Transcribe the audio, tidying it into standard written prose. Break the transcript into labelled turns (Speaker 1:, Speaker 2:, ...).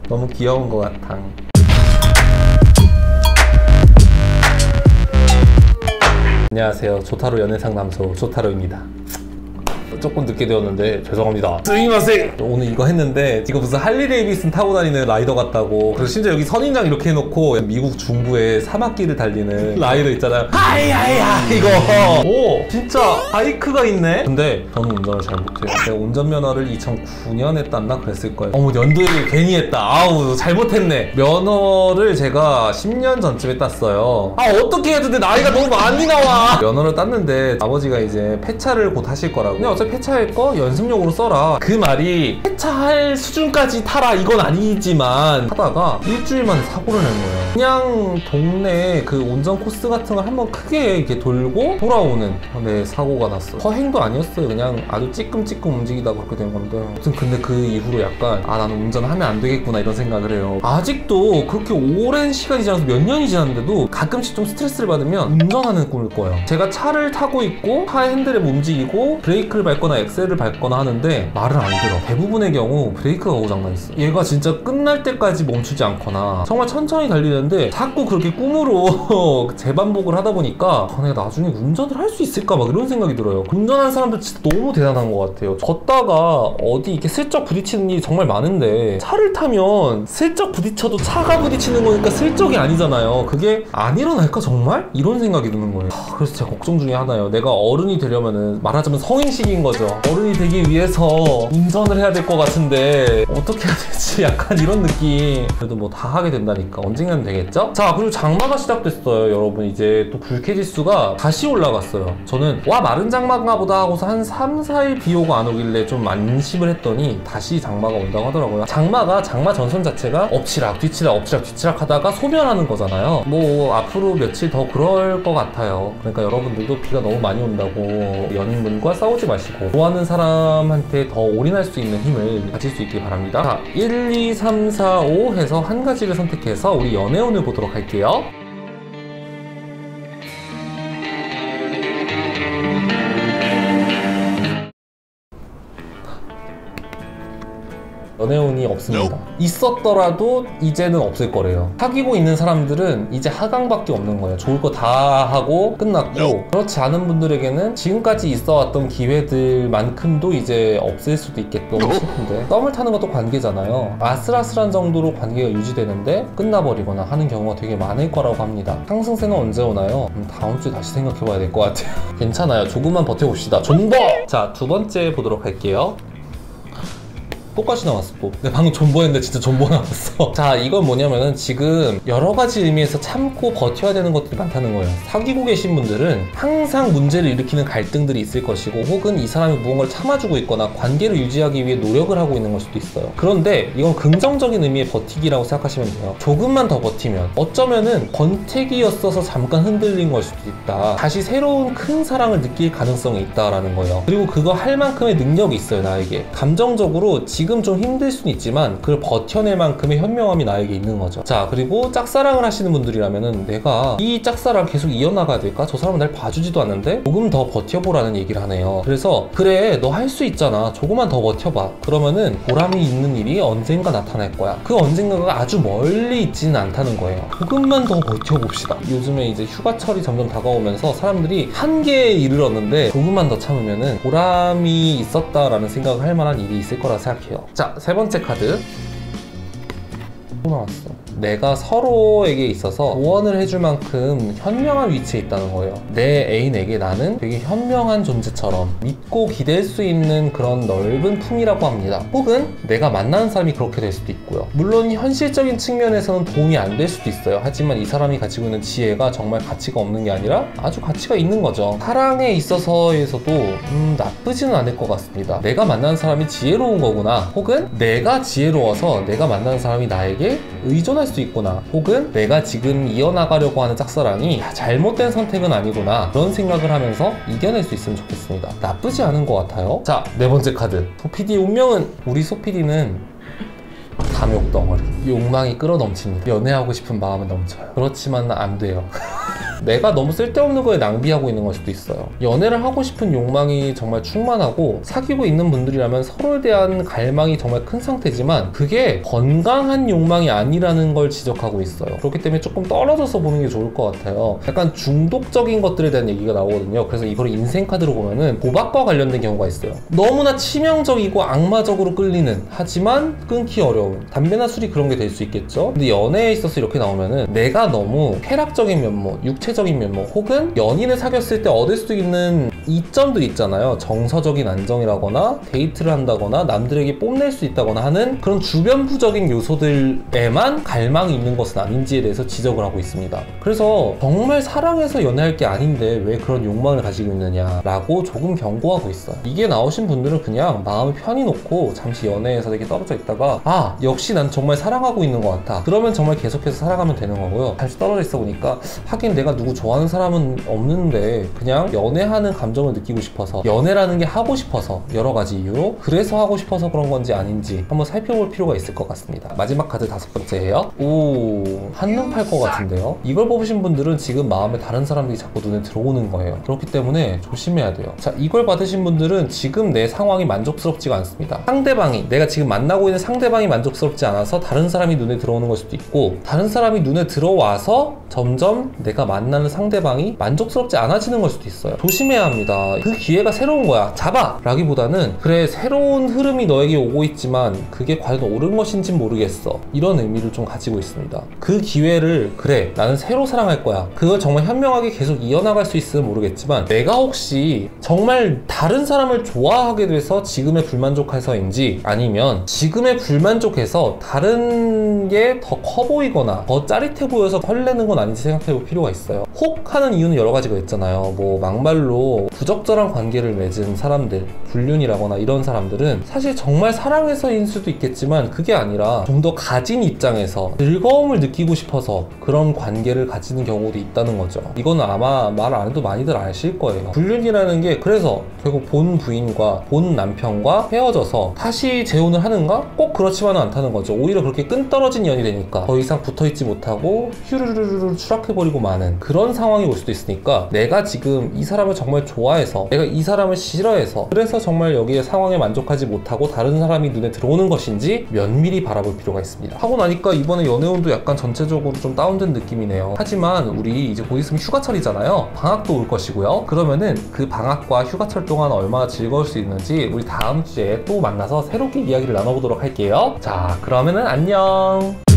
Speaker 1: 너무 귀여운 것 같아. 안녕하세요. 조타로 연애상담소 조타로입니다. 조금 늦게 되었는데 죄송합니다. 스미마셍! 오늘 이거 했는데 이거 무슨 할리데이비슨 타고 다니는 라이더 같다고. 그리고 심지어 여기 선인장 이렇게 해놓고 미국 중부의 사막길을 달리는 라이더 있잖아요. 하이하이하 이거. 오 진짜 바이크가 있네. 근데 저는 운전을 잘 못해요. 제가 운전면허를 2009년에 땄나 그랬을 거예요. 어머 연도 얘기를 괜히 했다. 아우 잘못했네. 면허를 제가 10년 전쯤에 땄어요. 아 어떻게 해도 내 나이가 너무 많이 나와. 면허를 땄는데 아버지가 이제 폐차를 곧 하실 거라고. 근데 어차피 폐차할 거 연습용으로 써라. 그 말이 폐차할 수준까지 타라 이건 아니지만 하다가 일주일 만에 사고를 낸 거예요. 그냥 동네 그 운전 코스 같은 걸 한번 크게 이렇게 돌고 돌아오는 네 사고가 났어. 허행도 아니었어요. 그냥 아주 찌끔찌끔 움직이다가 그렇게 된 건데 아무튼 근데 그 이후로 약간 아 나는 운전하면 안 되겠구나 이런 생각을 해요. 아직도 그렇게 오랜 시간이 지나서 몇 년이 지났는데도 가끔씩 좀 스트레스를 받으면 운전하는 꿈을 꿔요. 제가 차를 타고 있고 차의 핸들을 움직이고 브레이크를 밟거나 엑셀을 밟거나 하는데 말을 안 들어. 대부분의 경우 브레이크가 고장나 있어. 얘가 진짜 끝날 때까지 멈추지 않거나 정말 천천히 달리는데 자꾸 그렇게 꿈으로 재반복을 하다 보니까 내가 나중에 운전을 할 수 있을까 막 이런 생각이 들어요. 운전하는 사람들 진짜 너무 대단한 것 같아요. 걷다가 어디 이렇게 슬쩍 부딪히는 일이 정말 많은데 차를 타면 슬쩍 부딪혀도 차가 부딪히는 거니까 슬쩍이 아니잖아요. 그게 안 일어날까 정말? 이런 생각이 드는 거예요. 그래서 제가 걱정 중에 하나예요. 내가 어른이 되려면은 말하자면 성인식인 거죠. 어른이 되기 위해서 운전을 해야 될 것 같은데 어떻게 해야 되지? 약간 이런 느낌. 그래도 뭐 다 하게 된다니까 언젠가는 되겠죠? 자 그리고 장마가 시작됐어요. 여러분 이제 또 불쾌지수가 다시 올라갔어요. 저는 와 마른 장마인가 보다 하고서 한 3, 4일 비 오고 안 오길래 좀 안심을 했더니 다시 장마가 온다고 하더라고요. 장마가 장마 전선 자체가 엎치락 뒤치락 엎치락 뒤치락 하다가 소멸하는 거잖아요. 뭐 앞으로 며칠 더 그럴 것 같아요. 그러니까 여러분들도 비가 너무 많이 온다고 연인분과 싸우지 마시고 좋아하는 사람한테 더 올인할 수 있는 힘을 가질 수 있길 바랍니다. 자 1, 2, 3, 4, 5 해서 한 가지를 선택해서 우리 연애운을 보도록 할게요. 연애운이 없습니다. 있었더라도 이제는 없을 거래요. 사귀고 있는 사람들은 이제 하강밖에 없는 거예요. 좋을 거 다 하고 끝났고 그렇지 않은 분들에게는 지금까지 있어왔던 기회들만큼도 이제 없을 수도 있겠다. 너무 슬픈데 썸을 타는 것도 관계잖아요. 아슬아슬한 정도로 관계가 유지되는데 끝나버리거나 하는 경우가 되게 많을 거라고 합니다. 상승세는 언제 오나요? 다음 주에 다시 생각해봐야 될 것 같아요. 괜찮아요. 조금만 버텨봅시다. 존버! 자, 두 번째 보도록 할게요. 똑같이 나왔어 또. 근데 방금 존버했는데 진짜 존버 나왔어. 자 이건 뭐냐면은 지금 여러 가지 의미에서 참고 버텨야 되는 것들이 많다는 거예요. 사귀고 계신 분들은 항상 문제를 일으키는 갈등들이 있을 것이고 혹은 이 사람이 무언가를 참아주고 있거나 관계를 유지하기 위해 노력을 하고 있는 걸 수도 있어요. 그런데 이건 긍정적인 의미의 버티기라고 생각하시면 돼요. 조금만 더 버티면 어쩌면은 권태기였어서 잠깐 흔들린 걸 수도 있다. 다시 새로운 큰 사랑을 느낄 가능성이 있다라는 거예요. 그리고 그거 할 만큼의 능력이 있어요. 나에게 감정적으로 지금 좀 힘들 수는 있지만 그걸 버텨낼 만큼의 현명함이 나에게 있는 거죠. 자 그리고 짝사랑을 하시는 분들이라면은 내가 이 짝사랑을 계속 이어나가야 될까? 저 사람은 날 봐주지도 않는데 조금 더 버텨보라는 얘기를 하네요. 그래서 그래 너 할 수 있잖아. 조금만 더 버텨봐. 그러면은 보람이 있는 일이 언젠가 나타날 거야. 그 언젠가가 아주 멀리 있지는 않다는 거예요. 조금만 더 버텨봅시다. 요즘에 이제 휴가철이 점점 다가오면서 사람들이 한계에 이르렀는데 조금만 더 참으면은 보람이 있었다라는 생각을 할 만한 일이 있을 거라 생각해요. 자, 세 번째 카드 또 나왔어. 내가 서로에게 있어서 조언을 해줄 만큼 현명한 위치에 있다는 거예요. 내 애인에게 나는 되게 현명한 존재처럼 믿고 기댈 수 있는 그런 넓은 품이라고 합니다. 혹은 내가 만나는 사람이 그렇게 될 수도 있고요. 물론 현실적인 측면에서는 도움이 안 될 수도 있어요. 하지만 이 사람이 가지고 있는 지혜가 정말 가치가 없는 게 아니라 아주 가치가 있는 거죠. 사랑에 있어서에서도 나쁘지는 않을 것 같습니다. 내가 만나는 사람이 지혜로운 거구나. 혹은 내가 지혜로워서 내가 만나는 사람이 나에게 의존할 수 있구나. 혹은 내가 지금 이어나가려고 하는 짝사랑이 잘못된 선택은 아니구나. 그런 생각을 하면서 이겨낼 수 있으면 좋겠습니다. 나쁘지 않은 것 같아요. 자, 네 번째 카드. 소PD의 운명은 우리 소PD는 탐욕 덩어리. 욕망이 끌어넘칩니다. 연애하고 싶은 마음은 넘쳐요. 그렇지만 안 돼요. 내가 너무 쓸데없는 거에 낭비하고 있는 걸 수도 있어요. 연애를 하고 싶은 욕망이 정말 충만하고 사귀고 있는 분들이라면 서로에 대한 갈망이 정말 큰 상태지만 그게 건강한 욕망이 아니라는 걸 지적하고 있어요. 그렇기 때문에 조금 떨어져서 보는 게 좋을 것 같아요. 약간 중독적인 것들에 대한 얘기가 나오거든요. 그래서 이걸 인생카드로 보면은 도박과 관련된 경우가 있어요. 너무나 치명적이고 악마적으로 끌리는, 하지만 끊기 어려운, 담배나 술이 그런 게 될 수 있겠죠. 근데 연애에 있어서 이렇게 나오면은 내가 너무 쾌락적인 면모, 육체적인 면모, 혹은 연인을 사귀었을 때 얻을 수 있는 이점들 있잖아요. 정서적인 안정이라거나 데이트를 한다거나 남들에게 뽐낼 수 있다거나 하는 그런 주변부적인 요소들에만 갈망이 있는 것은 아닌지에 대해서 지적을 하고 있습니다. 그래서 정말 사랑해서 연애할 게 아닌데 왜 그런 욕망을 가지고 있느냐라고 조금 경고하고 있어요. 이게 나오신 분들은 그냥 마음을 편히 놓고 잠시 연애에서 되게 떨어져 있다가 아, 역시 난 정말 사랑하고 있는 것 같아. 그러면 정말 계속해서 살아가면 되는 거고요. 잠시 떨어져 있어 보니까 하긴 내가 누구 좋아하는 사람은 없는데 그냥 연애하는 감정을 느끼고 싶어서, 연애라는 게 하고 싶어서, 여러 가지 이유로 그래서 하고 싶어서 그런 건지 아닌지 한번 살펴볼 필요가 있을 것 같습니다. 마지막 카드 5번째예요. 오, 한눈 팔 것 같은데요. 이걸 뽑으신 분들은 지금 마음에 다른 사람들이 자꾸 눈에 들어오는 거예요. 그렇기 때문에 조심해야 돼요. 자, 이걸 받으신 분들은 지금 내 상황이 만족스럽지가 않습니다. 상대방이, 내가 지금 만나고 있는 상대방이 만족스럽지 않아서 다른 사람이 눈에 들어오는 걸 수도 있고, 다른 사람이 눈에 들어와서 점점 내가 만나는 상대방이 만족스럽지 않아지는 걸 수도 있어요. 조심해야 합니다. 그 기회가 새로운 거야. 잡아! 라기보다는 그래, 새로운 흐름이 너에게 오고 있지만 그게 과연 옳은 것인지 모르겠어. 이런 의미를 좀 가지고 있습니다. 그 기회를, 그래, 나는 새로 사랑할 거야. 그걸 정말 현명하게 계속 이어나갈 수 있으면 모르겠지만 내가 혹시 정말 다른 사람을 좋아하게 돼서 지금의 불만족해서인지, 아니면 지금의 불만족해서 다른 게 더 커 보이거나 더 짜릿해 보여서 설레는 건 아닌지 생각해 볼 필요가 있어요. 혹 하는 이유는 여러 가지가 있잖아요. 뭐 막말로 부적절한 관계를 맺은 사람들, 불륜이라거나 이런 사람들은 사실 정말 사랑해서인 수도 있겠지만 그게 아니라 좀 더 가진 입장에서 즐거움을 느끼고 싶어서 그런 관계를 가지는 경우도 있다는 거죠. 이거는 아마 말 안 해도 많이들 아실 거예요. 불륜이라는 게 그래서 결국 본 부인과 본 남편과 헤어져서 다시 재혼을 하는가? 꼭 그렇지만은 않다는 거죠. 오히려 그렇게 끈떨어진 연이 되니까 더 이상 붙어있지 못하고 휴르르르 추락해버리고 마는 그런 상황이 올 수도 있으니까, 내가 지금 이 사람을 정말 좋아해서, 내가 이 사람을 싫어해서 그래서 정말 여기에 상황에 만족하지 못하고 다른 사람이 눈에 들어오는 것인지 면밀히 바라볼 필요가 있습니다. 하고 나니까 이번에 연애운도 약간 전체적으로 좀 다운된 느낌이네요. 하지만 우리 이제 곧 있으면 휴가철이잖아요. 방학도 올 것이고요. 그러면은 그 방학과 휴가철 동안 얼마나 즐거울 수 있는지 우리 다음 주에 또 만나서 새롭게 이야기를 나눠보도록 할게요. 자, 그러면은 안녕.